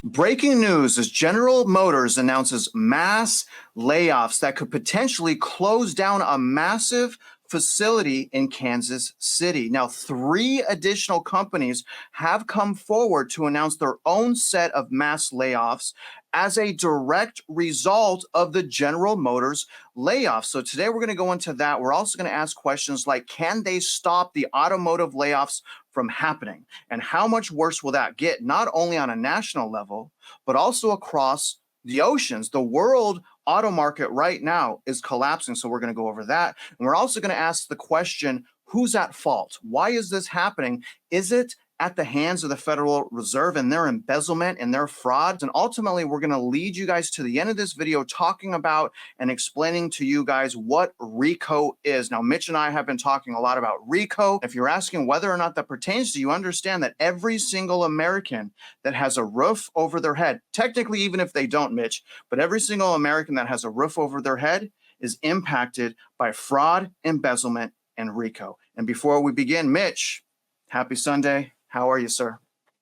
Breaking news as General Motors announces mass layoffs that could potentially close down a massive facility in Kansas City. Now, 3 additional companies have come forward to announce their own set of mass layoffs as a direct result of the General Motors layoffs. So today we're going to go into that. We're also going to ask questions like, can they stop the automotive layoffs from happening? And how much worse will that get, not only on a national level, but also across the oceans? The world auto market right now is collapsing. So we're going to go over that. And we're also going to ask the question, who's at fault? Why is this happening? Is it at the hands of the Federal Reserve and their embezzlement and their frauds? And ultimately, we're going to lead you guys to the end of this video talking about and explaining to you guys what RICO is. Now, Mitch and I have been talking a lot about RICO. If you're asking whether or not that pertains to you, understand that every single American that has a roof over their head, technically, even if they don't, Mitch, but every single American that has a roof over their head is impacted by fraud, embezzlement, and RICO. And before we begin, Mitch, happy Sunday. How are you, sir?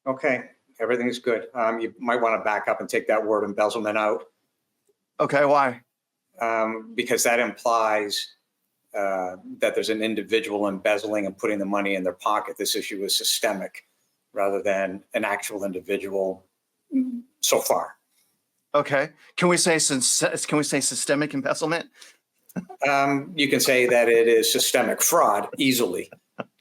Okay, everything's good. You might want to back up and take that word embezzlement out. Okay, why? Because that implies that there's an individual embezzling and putting the money in their pocket. This issue is systemic rather than an actual individual so far. Okay, can we say systemic embezzlement? You can say that it is systemic fraud easily,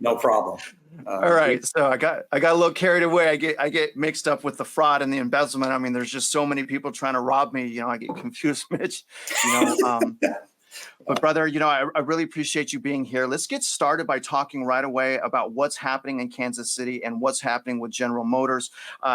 no problem. All right, so I got a little carried away. I get mixed up with the fraud and the embezzlement. I mean, there's just so many people trying to rob me. You know, I get confused, Mitch. You know, but brother, you know, I really appreciate you being here. Let's get started by talking right away about what's happening in Kansas City and what's happening with General Motors.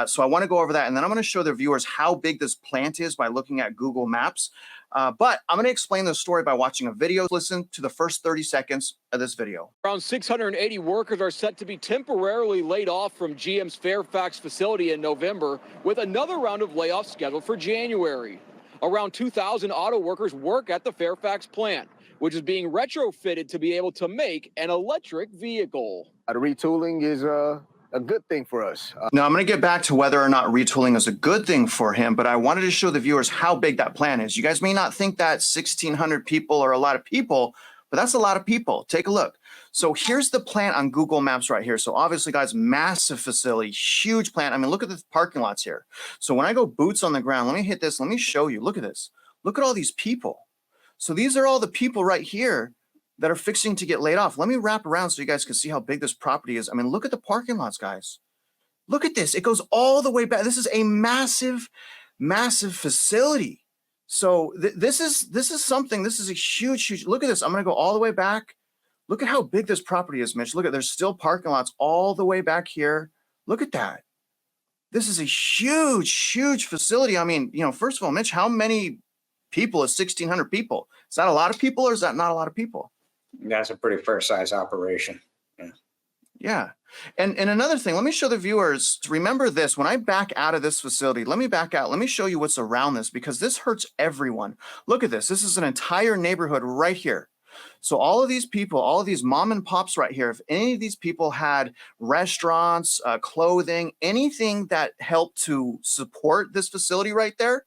So I want to go over that, and then I'm going to show the viewers how big this plant is by looking at Google Maps. But I'm going to explain the story by watching a video. Listen to the first 30 seconds of this video. Around 680 workers are set to be temporarily laid off from GM's Fairfax facility in November, with another round of layoffs scheduled for January. Around 2,000 auto workers work at the Fairfax plant, which is being retrofitted to be able to make an electric vehicle. The retooling is a good thing for us. Now, I'm going to get back to whether or not retooling is a good thing for him, but I wanted to show the viewers how big that plant is. You guys may not think that 1,600 people are a lot of people, but that's a lot of people. Take a look. So here's the plant on Google Maps right here. So obviously, guys, massive facility, huge plant. I mean, look at the parking lots here. So when I go boots on the ground, let me hit this. Let me show you. Look at this. Look at all these people. So these are all the people right here that are fixing to get laid off. Let me wrap around so you guys can see how big this property is. I mean, look at the parking lots, guys. Look at this. It goes all the way back. This is a massive, massive facility. So this is something. This is a huge. Look at this. I'm going to go all the way back. Look at how big this property is, Mitch. Look at, there's still parking lots all the way back here. Look at that. This is a huge facility. I mean, you know, first of all, Mitch, how many people is 1,600 people? Is that a lot of people or is that not a lot of people? That's a pretty fair size operation. Yeah. And another thing, let me show the viewers, remember this, when I back out of this facility, let me back out. Let me show you what's around this because this hurts everyone. Look at this. This is an entire neighborhood right here. So all of these people, all of these mom and pops right here, if any of these people had restaurants, clothing, anything that helped to support this facility right there,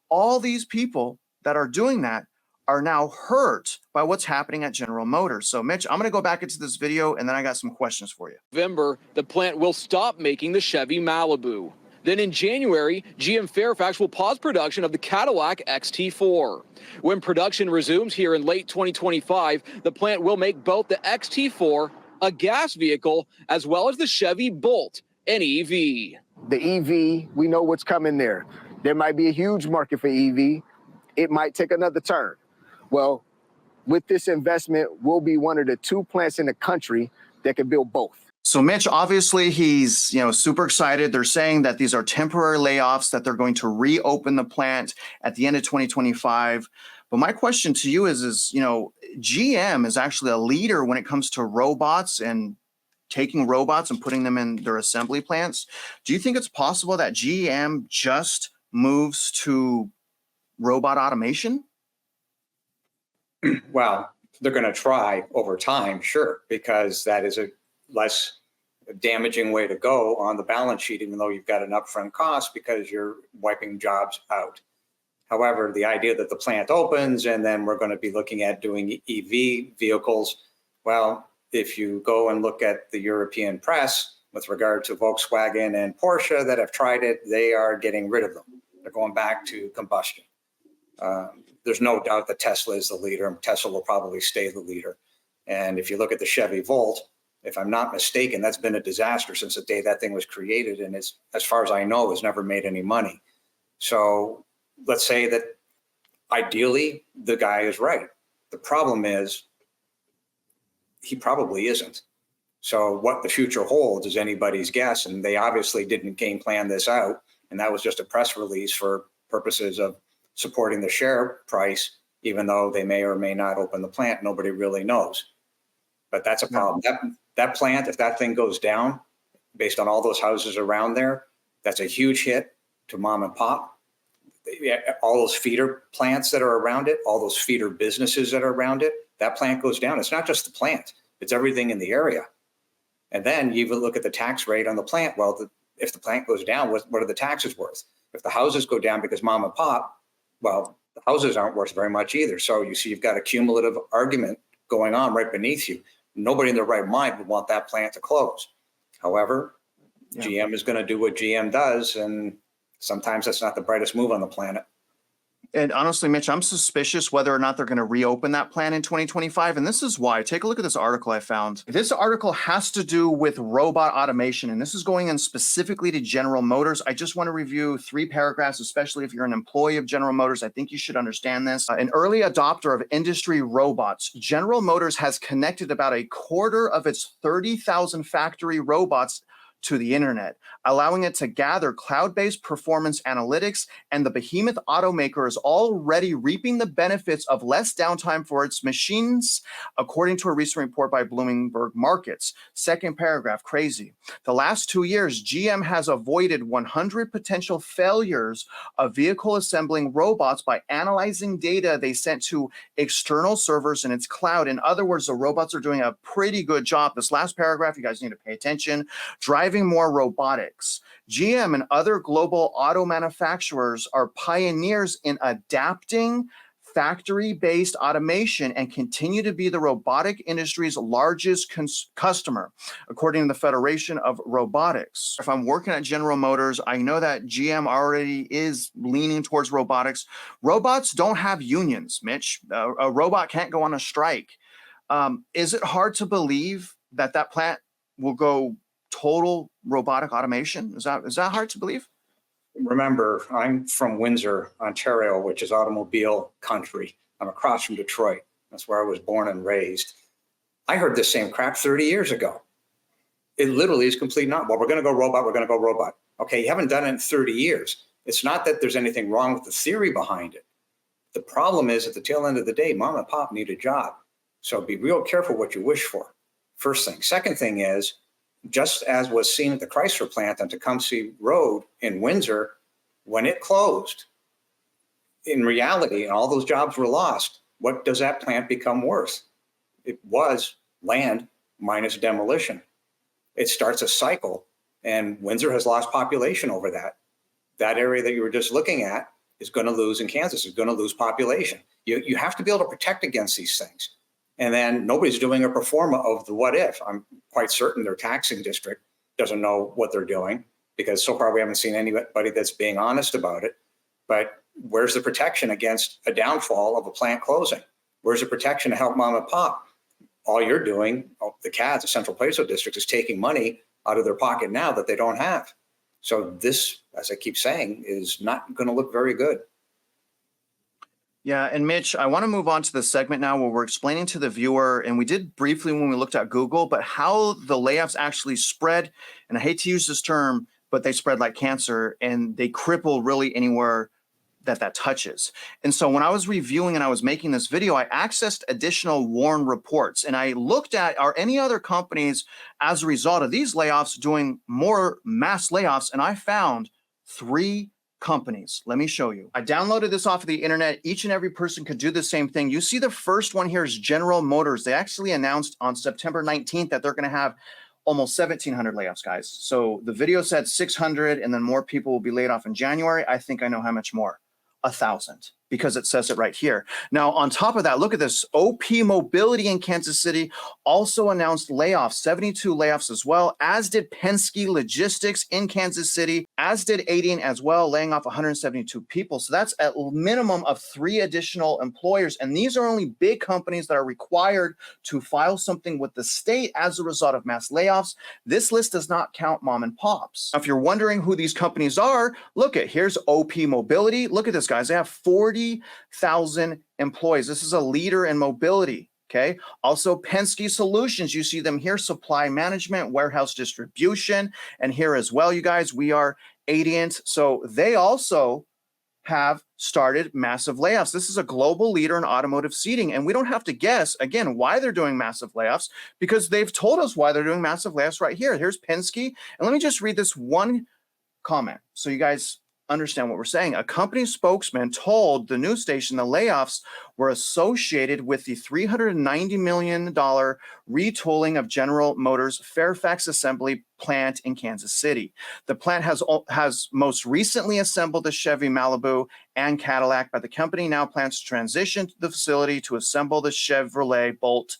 all these people that are doing that are now hurt by what's happening at General Motors. So Mitch, I'm going to go back into this video and then I got some questions for you. November, the plant will stop making the Chevy Malibu. Then in January, GM Fairfax will pause production of the Cadillac XT4. When production resumes here in late 2025, the plant will make both the XT4, a gas vehicle, as well as the Chevy Bolt, an EV. The EV, we know what's coming there. There might be a huge market for EV. It might take another turn. Well, with this investment, we'll be one of the 2 plants in the country that can build both. So Mitch, obviously he's, you know, super excited. They're saying that these are temporary layoffs, that they're going to reopen the plant at the end of 2025. But my question to you is, you know, GM is actually a leader when it comes to robots and taking robots and putting them in their assembly plants. Do you think it's possible that GM just moves to robot automation? Well, they're going to try over time, sure, because that is a less a damaging way to go on the balance sheet, even though you've got an upfront cost because you're wiping jobs out. However, the idea that the plant opens and then we're going to be looking at doing EV vehicles, well, if you go and look at the European press with regard to Volkswagen and Porsche that have tried it, they are getting rid of them. They're going back to combustion. There's no doubt that Tesla is the leader, and Tesla will probably stay the leader. And if you look at the Chevy Volt, if I'm not mistaken, that's been a disaster since the day that thing was created. And it's, as far as I know, has never made any money. So let's say that ideally the guy is right. The problem is he probably isn't. So what the future holds is anybody's guess. And they obviously didn't game plan this out. And that was just a press release for purposes of supporting the share price, even though they may or may not open the plant. Nobody really knows. But that's a problem. That plant, if that thing goes down, based on all those houses around there, that's a huge hit to mom and pop. All those feeder plants that are around it, all those feeder businesses that are around it, that plant goes down. It's not just the plant, it's everything in the area. And then you even look at the tax rate on the plant. Well, if the plant goes down, what are the taxes worth? If the houses go down because mom and pop, well, the houses aren't worth very much either. So you see, you've got a cumulative argument going on right beneath you. Nobody in their right mind would want that plant to close. However, GM is going to do what GM does, and sometimes that's not the brightest move on the planet. And honestly, Mitch, I'm suspicious whether or not they're going to reopen that plant in 2025. And this is why. Take a look at this article I found. This article has to do with robot automation, and this is going in specifically to General Motors. I just want to review 3 paragraphs, especially if you're an employee of General Motors. I think you should understand this. An early adopter of industry robots, General Motors has connected about a quarter of its 30,000 factory robots to the internet, allowing it to gather cloud-based performance analytics, and the behemoth automaker is already reaping the benefits of less downtime for its machines, according to a recent report by Bloomberg Markets. Second paragraph, crazy. The last 2 years, GM has avoided 100 potential failures of vehicle assembling robots by analyzing data they sent to external servers in its cloud. In other words, the robots are doing a pretty good job. This last paragraph, you guys need to pay attention. Driving more robotics. GM and other global auto manufacturers are pioneers in adapting factory-based automation and continue to be the robotic industry's largest customer, according to the Federation of Robotics. If I'm working at General Motors, I know that GM already is leaning towards robotics. Robots don't have unions, Mitch. A robot can't go on a strike. Is it hard to believe that that plant will go total robotic automation? Is that hard to believe? Remember, I'm from Windsor, Ontario, which is automobile country. I'm across from Detroit. That's where I was born and raised. I heard this same crap 30 years ago. It literally is complete not. Well, we're going to go robot. We're going to go robot. Okay, you haven't done it in 30 years. It's not that there's anything wrong with the theory behind it. The problem is, at the tail end of the day, mom and pop need a job. So be real careful what you wish for. First thing. Second thing is, just as was seen at the Chrysler plant on Tecumseh Road in Windsor, when it closed, in reality, and all those jobs were lost, what does that plant become worth? It was land minus demolition. It starts a cycle, and Windsor has lost population over that. That area that you were just looking at is going to lose, in Kansas, is going to lose population. You have to be able to protect against these things. And then nobody's doing a pro forma of the what if. I'm quite certain their taxing district doesn't know what they're doing, because so far we haven't seen anybody that's being honest about it. But where's the protection against a downfall of a plant closing? Where's the protection to help mom and pop? All you're doing, the CADs, the Central Placer District, is taking money out of their pocket now that they don't have. So this, as I keep saying, is not going to look very good. Yeah, and Mitch, I want to move on to the segment now where we're explaining to the viewer, and we did briefly when we looked at Google, but how the layoffs actually spread. And I hate to use this term, but they spread like cancer, and they cripple really anywhere that touches. And so when I was reviewing and I was making this video, I accessed additional WARN reports, and I looked at, are any other companies as a result of these layoffs doing more mass layoffs? And I found 3 companies. Let me show you. I downloaded this off of the internet. Each and every person could do the same thing. You see the first one here is General Motors. They actually announced on September 19th that they're going to have almost 1,700 layoffs, guys. So the video said 600 and then more people will be laid off in January. I think I know how much more. 1,000, because it says it right here. Now, on top of that, look at this. OP Mobility in Kansas City also announced layoffs, 72 layoffs as well, as did Penske Logistics in Kansas City, as did Adient as well, laying off 172 people. So that's a minimum of 3 additional employers. And these are only big companies that are required to file something with the state as a result of mass layoffs. This list does not count mom and pops. Now, if you're wondering who these companies are, look at, here's OP Mobility. Look at this, guys. They have 40,000 employees. This is a leader in mobility. Okay. Also, Penske Solutions. You see them here: supply management, warehouse distribution, and here as well, you guys, we are Adient. So they also have started massive layoffs. This is a global leader in automotive seating, and we don't have to guess again why they're doing massive layoffs, because they've told us why they're doing massive layoffs right here. Here's Penske, and let me just read this one comment so you guys understand what we're saying. A company spokesman told the news station the layoffs were associated with the $390 million retooling of General Motors' Fairfax assembly plant in Kansas City. The plant has most recently assembled the Chevy Malibu and Cadillac, but the company now plans to transition the facility to assemble the Chevrolet Bolt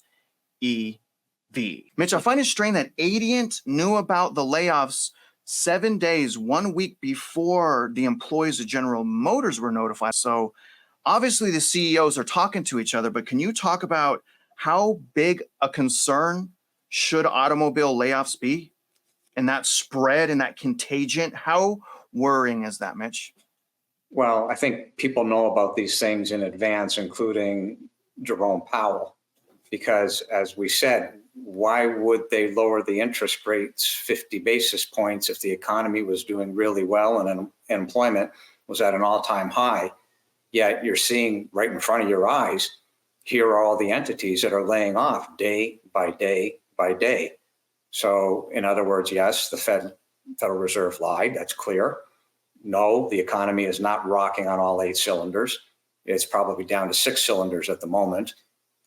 EV. Mitch, I find it strange that Adient knew about the layoffs 7 days, 1 week before the employees of General Motors were notified. So obviously the CEOs are talking to each other, but can you talk about how big a concern should automobile layoffs be? And that spread and that contagion, how worrying is that, Mitch? Well, I think people know about these things in advance, including Jerome Powell, because as we said, why would they lower the interest rates 50 basis points if the economy was doing really well and employment was at an all-time high? Yet you're seeing right in front of your eyes, here are all the entities that are laying off day by day by day. So in other words, yes, the Federal Reserve lied. That's clear. No, the economy is not rocking on all 8 cylinders. It's probably down to 6 cylinders at the moment.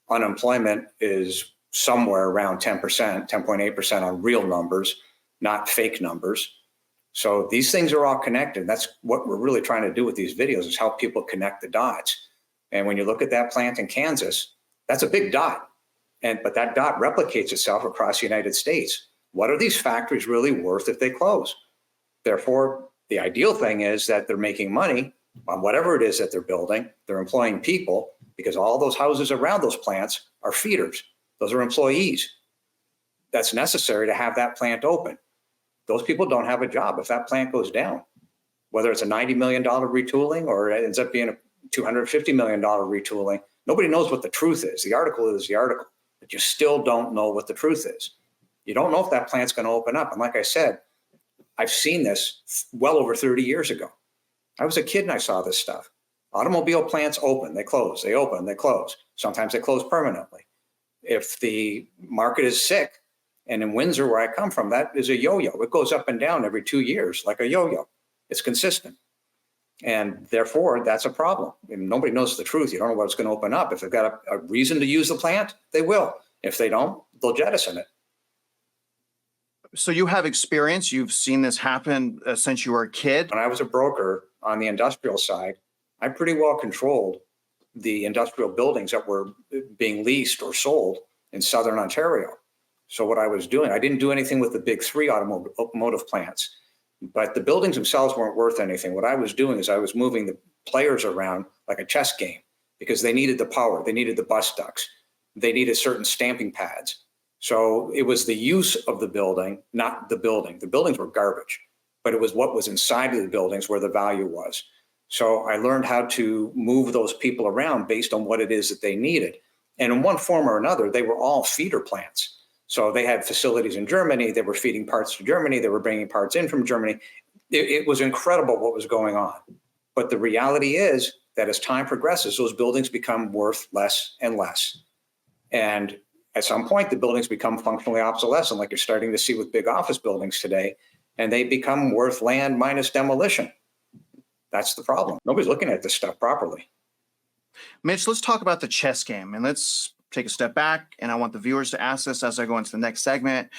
Unemployment is somewhere around 10%, 10.8% on real numbers, not fake numbers. So these things are all connected. That's what we're really trying to do with these videos, is help people connect the dots. And when you look at that plant in Kansas, that's a big dot. But that dot replicates itself across the United States. What are these factories really worth if they close? Therefore, the ideal thing is that they're making money on whatever it is that they're building. They're employing people, because all those houses around those plants are feeders. Those are employees. That's necessary to have that plant open. Those people don't have a job if that plant goes down, whether it's a $90 million retooling or it ends up being a $250 million retooling. Nobody knows what the truth is. The article is the article, but you still don't know what the truth is. You don't know if that plant's going to open up. And like I said, I've seen this well over 30 years ago. I was a kid and I saw this stuff. Automobile plants open, they close, they open, they close. Sometimes they close permanently. If the market is sick, and in Windsor, where I come from, that is a yo-yo. It goes up and down every 2 years like a yo-yo. It's consistent. And therefore, that's a problem. And nobody knows the truth. You don't know what's going to open up. If they've got a reason to use the plant, they will. If they don't, they'll jettison it. So you have experience. You've seen this happen since you were a kid. When I was a broker on the industrial side, I pretty well controlled the industrial buildings that were being leased or sold in Southern Ontario. So what I was doing, I didn't do anything with the big 3 automotive plants, but the buildings themselves weren't worth anything. What I was doing is I was moving the players around like a chess game, because they needed the power, they needed the bus ducts, they needed certain stamping pads. So it was the use of the building, not the building. The buildings were garbage, but it was what was inside of the buildings where the value was. So I learned how to move those people around based on what it is that they needed. And in one form or another, they were all feeder plants. So they had facilities in Germany. They were feeding parts to Germany. They were bringing parts in from Germany. It was incredible what was going on. But the reality is that as time progresses, those buildings become worth less and less. And at some point, the buildings become functionally obsolescent, like you're starting to see with big office buildings today, and they become worth land minus demolition. That's the problem. Nobody's looking at this stuff properly. Mitch, let's talk about the chess game, and let's take a step back. And I want the viewers to ask this as I go into the next segment.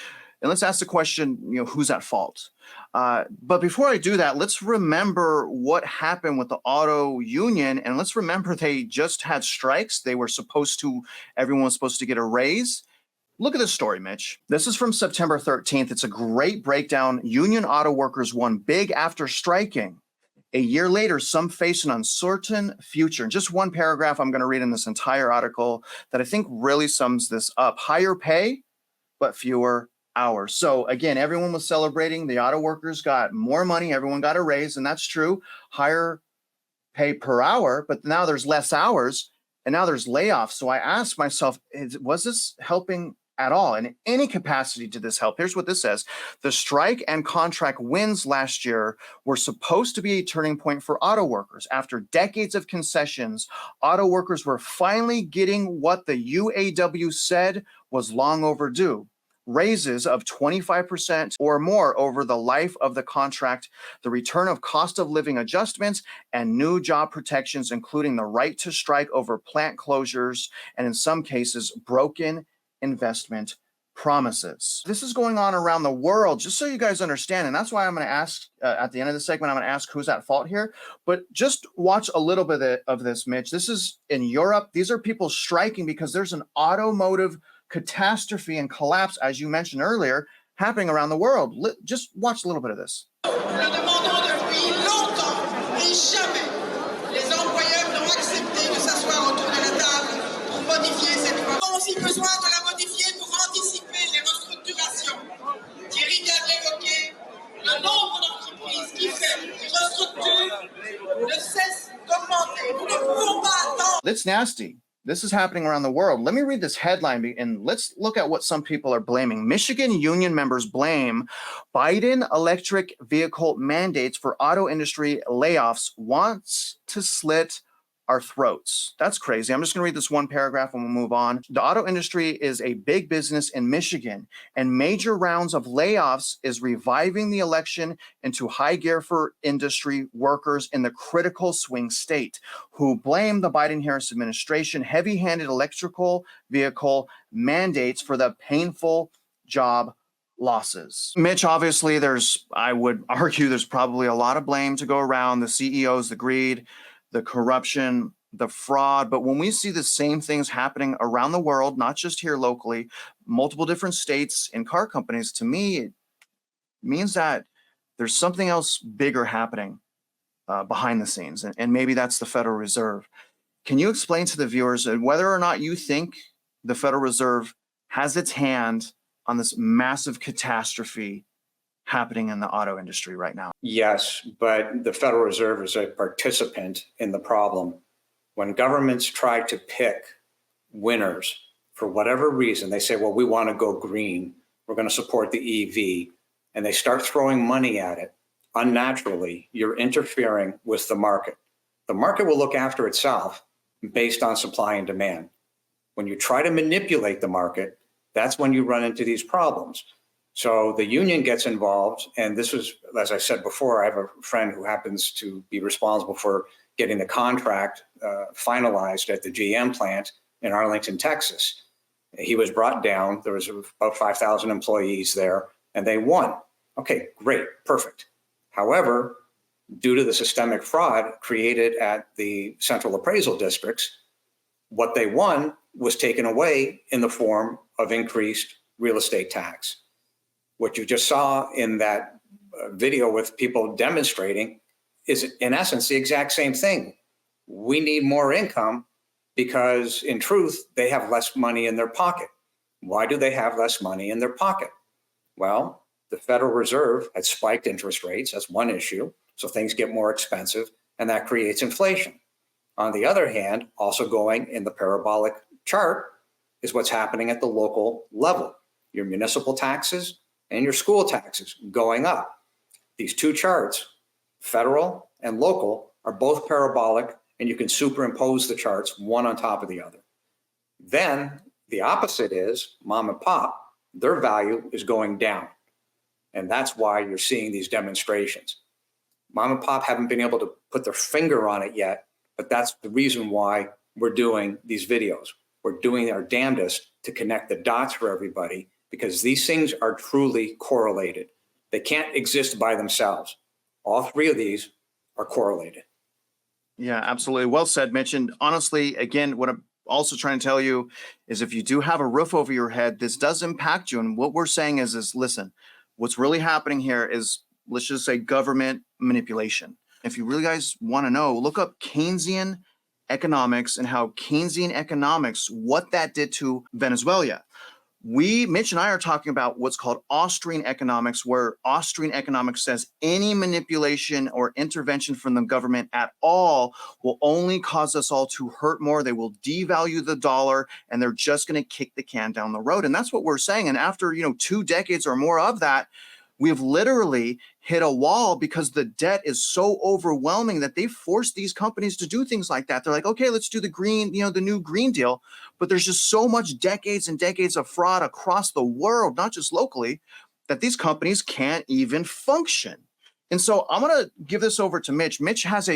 And let's ask the question, who's at fault? But before I do that, let's remember what happened with the auto union. And let's remember they just had strikes. Everyone was supposed to get a raise. Look at this story, Mitch. This is from September 13th. It's a great breakdown. Union auto workers won big after striking. A year later, some face an uncertain future. And just one paragraph I'm going to read in this entire article that I think really sums this up. Higher pay, but fewer hours. So again, everyone was celebrating. The auto workers got more money. Everyone got a raise, and that's true. Higher pay per hour, but now there's less hours, and now there's layoffs. So I asked myself, was this helping at all? In any capacity did this help? Here's what this says. The strike and contract wins last year were supposed to be a turning point for auto workers. After decades of concessions, auto workers were finally getting what the UAW said was long overdue. Raises of 25% or more over the life of the contract, the return of cost of living adjustments, and new job protections, including the right to strike over plant closures, and in some cases, broken investment promises. This is going on around the world, just so you guys understand. And that's why I'm going to ask at the end of the segment, I'm going to ask who's at fault here. But just watch a little bit of this, Mitch. This is in Europe. These are people striking because there's an automotive catastrophe and collapse, as you mentioned earlier, happening around the world. Just watch a little bit of this. That's nasty. This is happening around the world. Let me read this headline and let's look at what some people are blaming. Michigan union members blame Biden electric vehicle mandates for auto industry layoffs, wants to slit our throats. That's crazy. I'm just going to read this one paragraph and we'll move on. The auto industry is a big business in Michigan, and major rounds of layoffs is reviving the election into high gear for industry workers in the critical swing state, who blame the Biden-Harris administration heavy-handed electrical vehicle mandates for the painful job losses. Mitch, obviously I would argue there's probably a lot of blame to go around, the CEOs, the greed, the corruption, the fraud. But when we see the same things happening around the world, not just here locally, multiple different states and car companies, to me, it means that there's something else bigger happening behind the scenes. And maybe that's the Federal Reserve. Can you explain to the viewers whether or not you think the Federal Reserve has its hand on this massive catastrophe happening in the auto industry right now? Yes, but the Federal Reserve is a participant in the problem. When governments try to pick winners for whatever reason, they say, well, we want to go green, we're going to support the EV, and they start throwing money at it. Unnaturally, you're interfering with the market. The market will look after itself based on supply and demand. When you try to manipulate the market, that's when you run into these problems. So the union gets involved, and this was, as I said before, I have a friend who happens to be responsible for getting the contract finalized at the GM plant in Arlington, Texas. He was brought down. There was about 5,000 employees there, and they won. Okay, great, perfect. However, due to the systemic fraud created at the central appraisal districts, what they won was taken away in the form of increased real estate tax. What you just saw in that video with people demonstrating is, in essence, the exact same thing. We need more income because, in truth, they have less money in their pocket. Why do they have less money in their pocket? Well, the Federal Reserve had spiked interest rates. That's one issue. So things get more expensive, and that creates inflation. On the other hand, also going in the parabolic chart is what's happening at the local level. Your municipal taxes and your school taxes going up. These two charts, federal and local, are both parabolic, and you can superimpose the charts one on top of the other. Then the opposite is mom and pop. Their value is going down. And that's why you're seeing these demonstrations. Mom and pop haven't been able to put their finger on it yet, but that's the reason why we're doing these videos. We're doing our damnedest to connect the dots for everybody because these things are truly correlated. They can't exist by themselves. All three of these are correlated. Yeah, absolutely. Well said, Mitch. And honestly, again, what I'm also trying to tell you is if you do have a roof over your head, this does impact you. And what we're saying is listen, what's really happening here is, let's just say, government manipulation. If you really guys want to know, look up Keynesian economics and how Keynesian economics, what that did to Venezuela. Mitch and I are talking about what's called Austrian economics, where Austrian economics says any manipulation or intervention from the government at all will only cause us all to hurt more. They will devalue the dollar, and they're just going to kick the can down the road. And that's what we're saying. And after 2 decades or more of that, we've literally hit a wall because the debt is so overwhelming that they force these companies to do things like that. They're like, okay, let's do the green, the new Green Deal. But there's just so much decades and decades of fraud across the world, not just locally, that these companies can't even function. And so I'm going to give this over to Mitch. Mitch has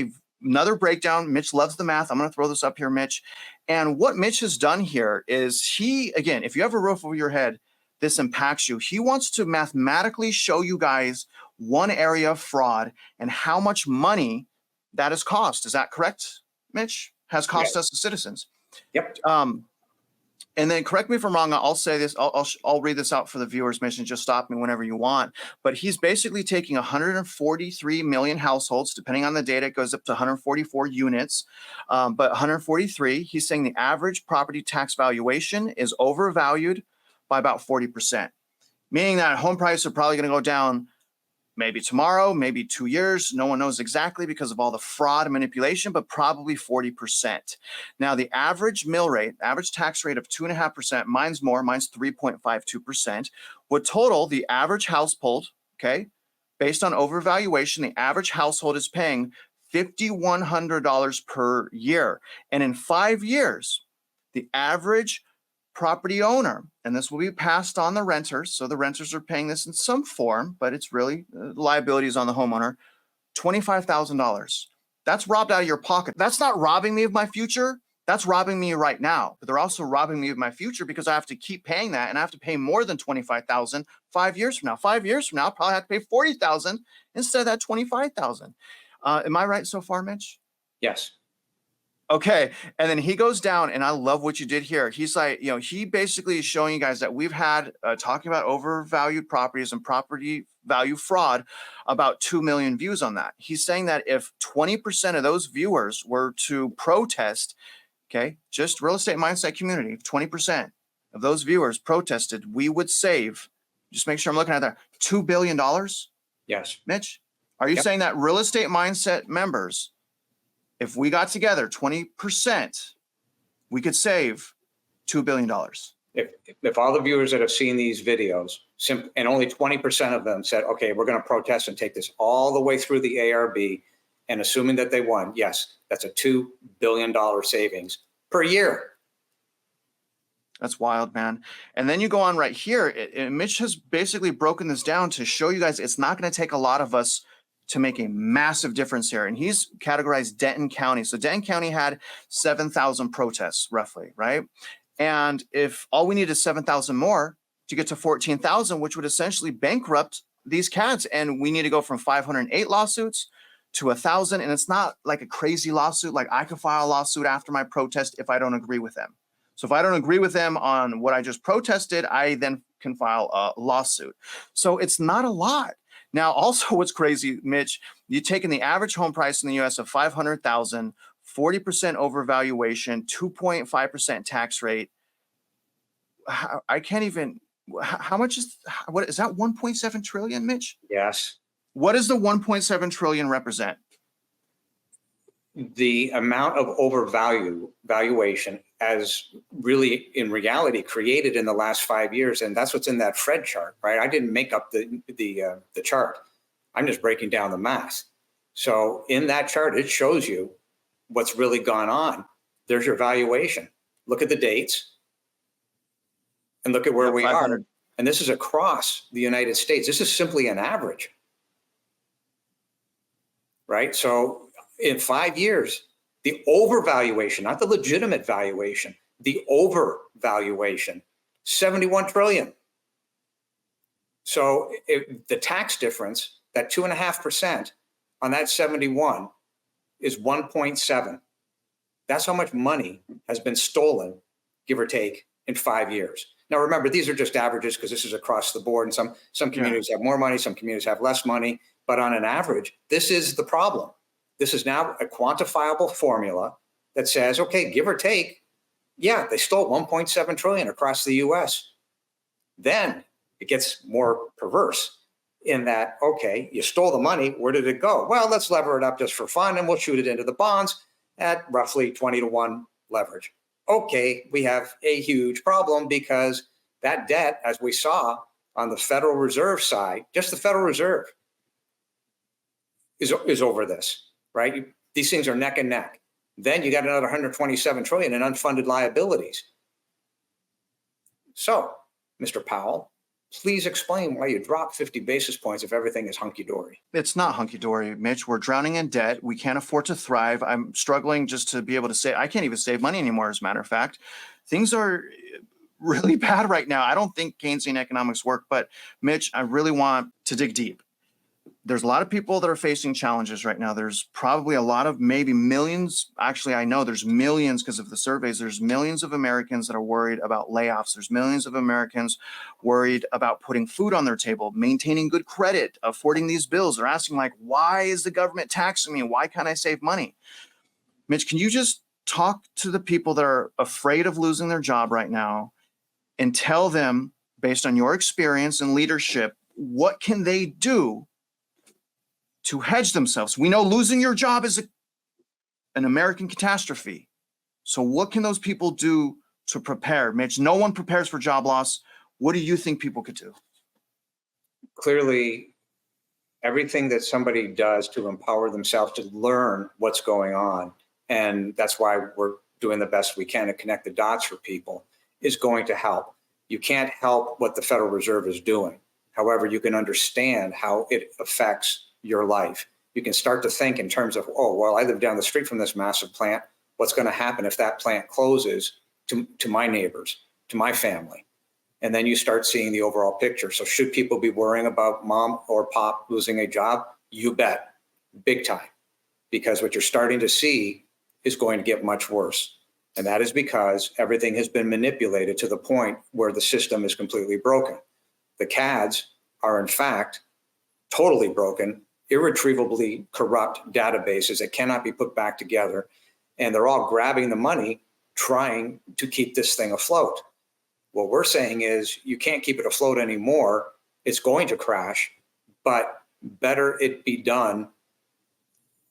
another breakdown. Mitch loves the math. I'm going to throw this up here, Mitch. And what Mitch has done here is again, if you have a roof over your head, this impacts you. He wants to mathematically show you guys one area of fraud and how much money that has cost. Is that correct, Mitch? Has cost us, the citizens. Yep. And then correct me if I'm wrong. I'll say this. I'll read this out for the viewers, Mitch, and just stop me whenever you want. But he's basically taking 143 million households. Depending on the data, it goes up to 144 units. But 143, he's saying the average property tax valuation is overvalued by about 40%, meaning that home prices are probably going to go down maybe tomorrow, maybe 2 years. No one knows exactly because of all the fraud and manipulation, but probably 40%. Now, the average mill rate, average tax rate of 2.5%, mine's more, mine's 3.52%, would total the average household, okay, based on overvaluation, the average household is paying $5,100 per year. And in 5 years, the average property owner, and this will be passed on the renters, so the renters are paying this in some form, but it's really liabilities on the homeowner, $25,000. That's robbed out of your pocket. That's not robbing me of my future. That's robbing me right now. But they're also robbing me of my future because I have to keep paying that, and I have to pay more than $25,000 5 years from now. 5 years from now, I'll probably have to pay $40,000 instead of that $25,000. Am I right so far, Mitch? Yes. Okay. And then he goes down, and I love what you did here. He's like, he basically is showing you guys that we've had talking about overvalued properties and property value fraud, about 2 million views on that. He's saying that if 20% of those viewers were to protest, okay, just real estate mindset community, if 20% of those viewers protested, we would save, just make sure I'm looking at that, $2 billion. Yes. Mitch, are you saying that real estate mindset members, if we got together 20%, we could save $2 billion? If all the viewers that have seen these videos, and only 20% of them said, okay, we're going to protest and take this all the way through the ARB, and assuming that they won, yes, that's a $2 billion savings per year. That's wild, man. And then you go on right here. Mitch has basically broken this down to show you guys it's not going to take a lot of us to make a massive difference here. And he's categorized Denton County. So Denton County had 7,000 protests roughly, right? And if all we need is 7,000 more to get to 14,000, which would essentially bankrupt these cats. And we need to go from 508 lawsuits to 1,000. And it's not like a crazy lawsuit. Like I could file a lawsuit after my protest if I don't agree with them. So if I don't agree with them on what I just protested, I then can file a lawsuit. So it's not a lot. Now, also what's crazy, Mitch, you're taking the average home price in the U.S. of $500,000, 40% overvaluation, 2.5% tax rate. I can't even, how much is that 1.7 trillion, Mitch? Yes. What does the 1.7 trillion represent? The amount of overvaluation as really in reality created in the last 5 years. And that's what's in that Fred chart, right? I didn't make up the chart. I'm just breaking down the math. So in that chart, it shows you what's really gone on. There's your valuation. Look at the dates and look at where we are. And this is across the United States. This is simply an average, right? So in 5 years, the overvaluation, not the legitimate valuation, the overvaluation, 71 trillion. So the tax difference, that 2.5% on that 71 is 1.7. That's how much money has been stolen, give or take, in 5 years. Now, remember, these are just averages because this is across the board. And some communities have more money, some communities have less money. But on an average, this is the problem. This is now a quantifiable formula that says, okay, give or take, yeah, they stole 1.7 trillion across the US. Then it gets more perverse in that, okay, you stole the money, where did it go? Well, let's lever it up just for fun and we'll shoot it into the bonds at roughly 20-to-1 leverage. Okay, we have a huge problem because that debt, as we saw on the Federal Reserve side, just the Federal Reserve is over this, right? These things are neck and neck. Then you got another 127 trillion in unfunded liabilities. So, Mr. Powell, please explain why you dropped 50 basis points if everything is hunky-dory. It's not hunky-dory, Mitch. We're drowning in debt. We can't afford to thrive. I'm struggling just to be able to say, I can't even save money anymore, as a matter of fact. Things are really bad right now. I don't think Keynesian economics work, but Mitch, I really want to dig deep. There's a lot of people that are facing challenges right now. There's probably a lot of, maybe millions. Actually, I know there's millions because of the surveys. There's millions of Americans that are worried about layoffs. There's millions of Americans worried about putting food on their table, maintaining good credit, affording these bills. They're asking, like, why is the government taxing me? Why can't I save money? Mitch, can you just talk to the people that are afraid of losing their job right now and tell them, based on your experience and leadership, what can they do to hedge themselves? We know losing your job is an American catastrophe. So what can those people do to prepare? Mitch, no one prepares for job loss. What do you think people could do? Clearly, everything that somebody does to empower themselves to learn what's going on, and that's why we're doing the best we can to connect the dots for people, is going to help. You can't help what the Federal Reserve is doing. However, you can understand how it affects your life. You can start to think in terms of, oh, well, I live down the street from this massive plant. What's going to happen if that plant closes to my neighbors, to my family? And then you start seeing the overall picture. So should people be worrying about mom or pop losing a job? You bet, big time. Because what you're starting to see is going to get much worse. And that is because everything has been manipulated to the point where the system is completely broken. The CADs are, in fact, totally broken, irretrievably corrupt databases that cannot be put back together. And they're all grabbing the money, trying to keep this thing afloat. What we're saying is you can't keep it afloat anymore. It's going to crash, but better it be done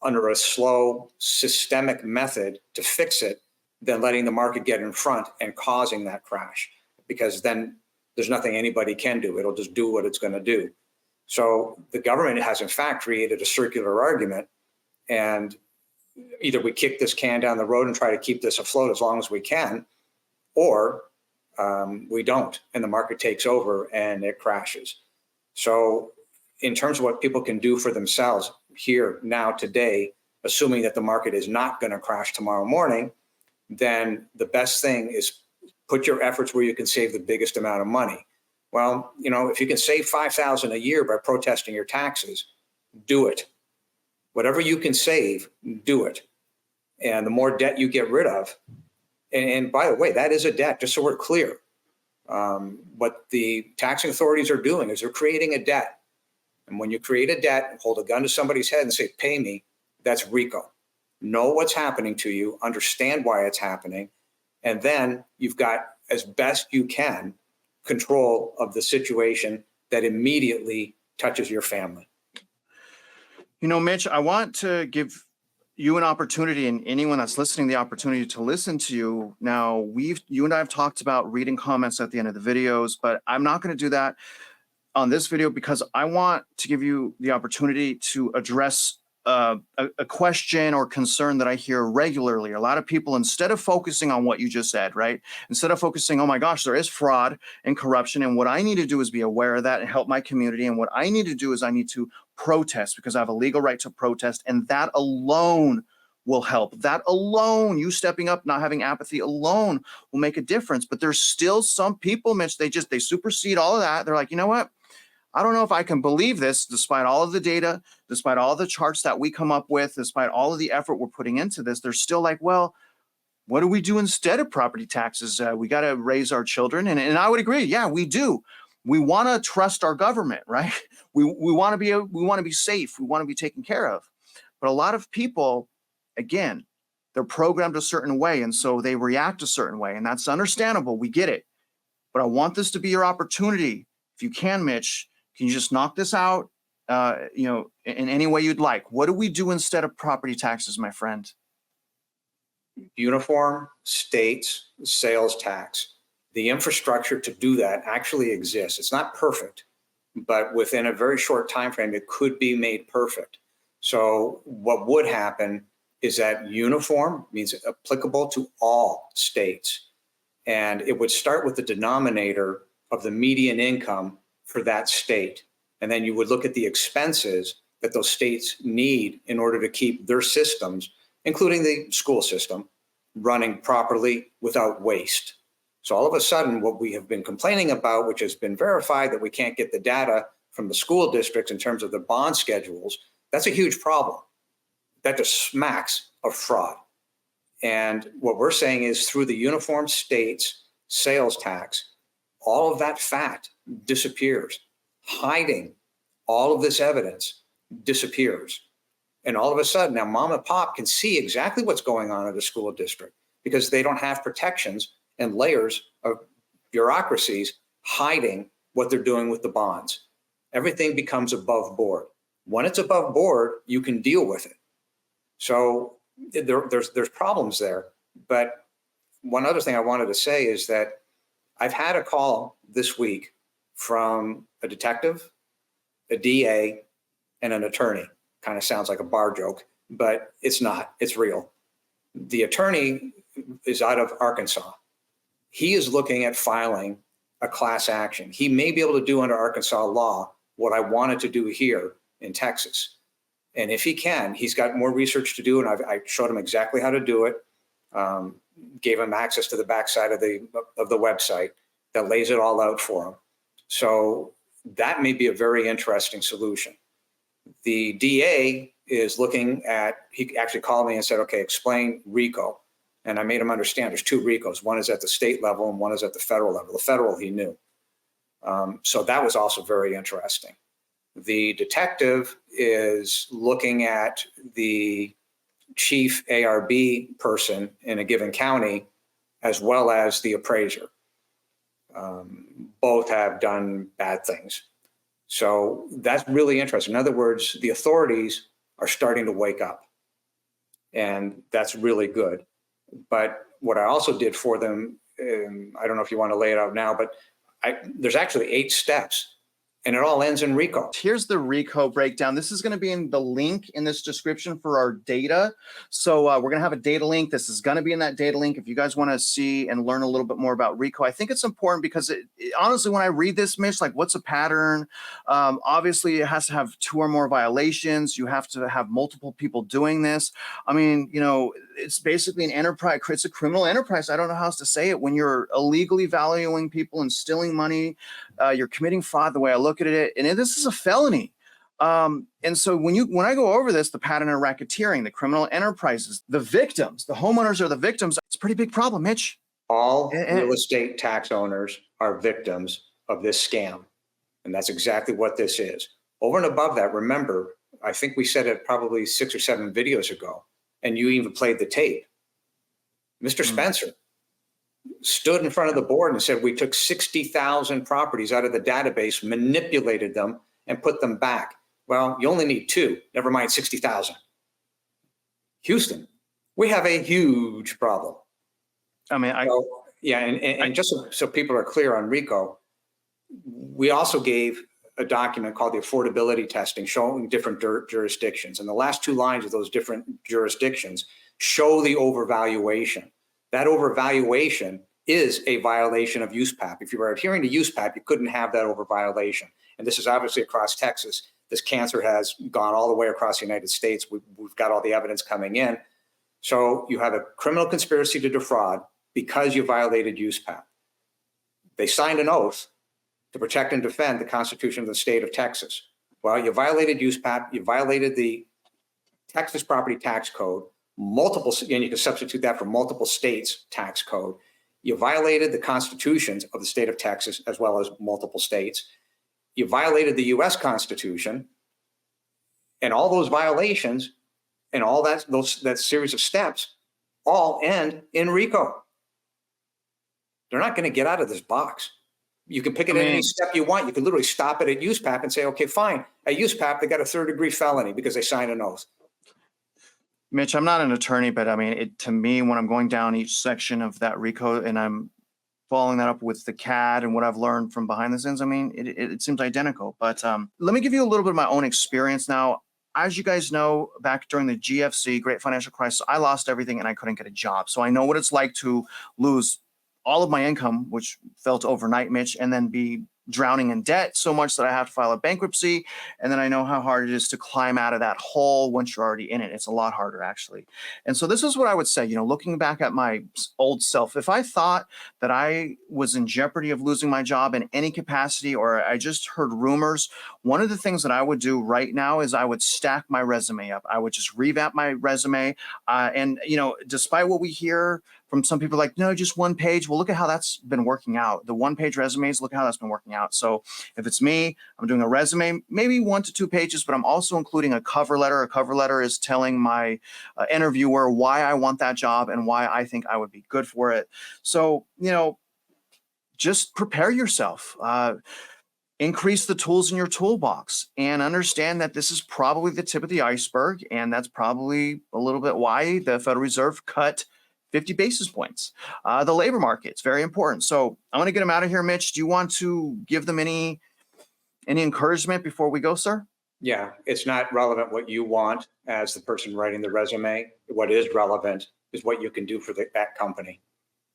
under a slow, systemic method to fix it than letting the market get in front and causing that crash, because then there's nothing anybody can do. It'll just do what it's going to do. So the government has, in fact, created a circular argument, and either we kick this can down the road and try to keep this afloat as long as we can, or we don't, and the market takes over and it crashes. So in terms of what people can do for themselves here, now, today, assuming that the market is not going to crash tomorrow morning, then the best thing is put your efforts where you can save the biggest amount of money. Well, you know, if you can save $5,000 a year by protesting your taxes, do it. Whatever you can save, do it. And the more debt you get rid of, and by the way, that is a debt, just so we're clear. What the taxing authorities are doing is they're creating a debt. And when you create a debt, hold a gun to somebody's head and say, pay me, that's RICO. Know what's happening to you, understand why it's happening, and then you've got, as best you can, control of the situation that immediately touches your family. You know, Mitch, I want to give you an opportunity, and anyone that's listening the opportunity to listen to you. Now, you and I have talked about reading comments at the end of the videos, but I'm not going to do that on this video because I want to give you the opportunity to address a question or concern that I hear regularly. A lot of people, instead of focusing on what you just said, right? Instead of focusing, oh my gosh, there is fraud and corruption, and what I need to do is be aware of that and help my community. And what I need to do is I need to protest because I have a legal right to protest, and that alone will help. That alone, you stepping up, not having apathy alone will make a difference. But there's still some people, Mitch, they supersede all of that. They're like, you know what? I don't know if I can believe this, despite all of the data, despite all the charts that we come up with, despite all of the effort we're putting into this. They're still like, well, what do we do instead of property taxes? We got to raise our children. And I would agree. Yeah, we do. We want to trust our government, right? We want to be safe. We want to be taken care of. But a lot of people, again, they're programmed a certain way. And so they react a certain way. And that's understandable. We get it. But I want this to be your opportunity. If you can, Mitch, can you just knock this out, in any way you'd like? What do we do instead of property taxes, my friend? Uniform states sales tax. The infrastructure to do that actually exists. It's not perfect, but within a very short time frame, it could be made perfect. So what would happen is that uniform means applicable to all states. And it would start with the denominator of the median income for that state. And then you would look at the expenses that those states need in order to keep their systems, including the school system, running properly without waste. So all of a sudden, what we have been complaining about, which has been verified that we can't get the data from the school districts in terms of the bond schedules, that's a huge problem. That just smacks of fraud. And what we're saying is through the uniform states sales tax, all of that fat disappears. Hiding all of this evidence disappears. And all of a sudden, now mom and pop can see exactly what's going on at a school district because they don't have protections and layers of bureaucracies hiding what they're doing with the bonds. Everything becomes above board. When it's above board, you can deal with it. So there's problems there. But one other thing I wanted to say is that I've had a call this week from a detective, a DA, and an attorney. Kind of sounds like a bar joke, but it's not. It's real. The attorney is out of Arkansas. He is looking at filing a class action. He may be able to do under Arkansas law what I wanted to do here in Texas. And if he can, he's got more research to do, and I showed him exactly how to do it. Gave him access to the backside of the website that lays it all out for him. So that may be a very interesting solution. The DA is looking at, he actually called me and said, okay, explain RICO. And I made him understand there's two RICOs. One is at the state level and one is at the federal level. The federal he knew. So that was also very interesting. The detective is looking at the chief ARB person in a given county, as well as the appraiser. Both have done bad things. So that's really interesting. In other words, the authorities are starting to wake up, and that's really good. But what I also did for them, I don't know if you want to lay it out now, but there's actually 8 steps. And it all ends in RICO. Here's the RICO breakdown. This is going to be in the link in this description for our data. So we're going to have a data link. This is going to be in that data link. If you guys want to see and learn a little bit more about RICO, I think it's important because honestly, when I read this, Mitch, like what's a pattern? Obviously, it has to have 2 or more violations. You have to have multiple people doing this. I mean, it's basically an enterprise. It's a criminal enterprise. I don't know how else to say it. When you're illegally valuing people and stealing money, you're committing fraud the way I look at it. And this is a felony. And so when I go over this, the pattern of racketeering, the criminal enterprises, the victims, the homeowners are the victims. It's a pretty big problem, Mitch. All real estate tax owners are victims of this scam. And that's exactly what this is. Over and above that, remember, I think we said it probably 6 or 7 videos ago, and you even played the tape. Mr. Spencer stood in front of the board and said, we took 60,000 properties out of the database, manipulated them, and put them back. Well, you only need 2, never mind 60,000. Houston, we have a huge problem. I mean, and just so people are clear on RICO, we also gave a document called the affordability testing showing different jurisdictions. And the last 2 lines of those different jurisdictions show the overvaluation. That overvaluation is a violation of USPAP. If you were adhering to USPAP, you couldn't have that overvaluation. And this is obviously across Texas. This cancer has gone all the way across the United States. We've got all the evidence coming in. So you have a criminal conspiracy to defraud because you violated USPAP. They signed an oath to protect and defend the Constitution of the state of Texas. Well, you violated USPAP, you violated the Texas Property Tax Code, multiple, and you can substitute that for multiple states' tax code. You violated the constitutions of the state of Texas as well as multiple states. You violated the US Constitution, and all those violations and all that series of steps all end in RICO. They're not going to get out of this box. You can pick it at any step you want. You can literally stop it at USPAP and say, okay, fine. At USPAP, they got a third-degree felony because they signed an oath. Mitch, I'm not an attorney, but I mean, to me, when I'm going down each section of that RICO and I'm following that up with the CAD and what I've learned from behind the scenes, I mean, it seems identical. But let me give you a little bit of my own experience now. As you guys know, back during the GFC, Great Financial Crisis, I lost everything and I couldn't get a job. So I know what it's like to lose all of my income, which felt overnight, Mitch, and then be drowning in debt so much that I have to file a bankruptcy. And then I know how hard it is to climb out of that hole once you're already in it. It's a lot harder, actually. And so this is what I would say, looking back at my old self, if I thought that I was in jeopardy of losing my job in any capacity, or I just heard rumors, one of the things that I would do right now is I would stack my resume up. I would just revamp my resume. And despite what we hear from some people, like, no, just one page. Well, look at how that's been working out. The one-page resumes, look at how that's been working out. So if it's me, I'm doing a resume, maybe 1 to 2 pages, but I'm also including a cover letter. A cover letter is telling my interviewer why I want that job and why I think I would be good for it. So, just prepare yourself. Increase the tools in your toolbox and understand that this is probably the tip of the iceberg. And that's probably a little bit why the Federal Reserve cut 50 basis points. The labor market's very important. So I'm going to get them out of here. Mitch, do you want to give them any encouragement before we go, sir? Yeah, it's not relevant what you want as the person writing the resume. What is relevant is what you can do for that company.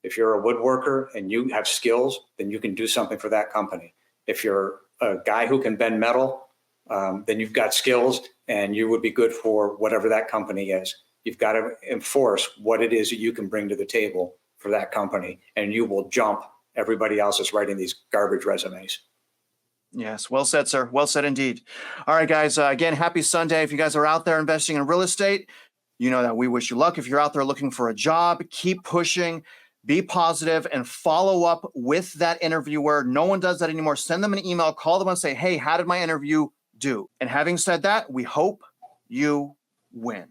If you're a woodworker and you have skills, then you can do something for that company. If you're a guy who can bend metal, then you've got skills and you would be good for whatever that company is. You've got to enforce what it is that you can bring to the table for that company, and you will jump everybody else that's writing these garbage resumes. Yes, well said, sir. Well said indeed. All right, guys, again, happy Sunday. If you guys are out there investing in real estate, you know that we wish you luck. If you're out there looking for a job, keep pushing, be positive, and follow up with that interviewer. No one does that anymore. Send them an email, call them and say, hey, how did my interview do? And having said that, we hope you win.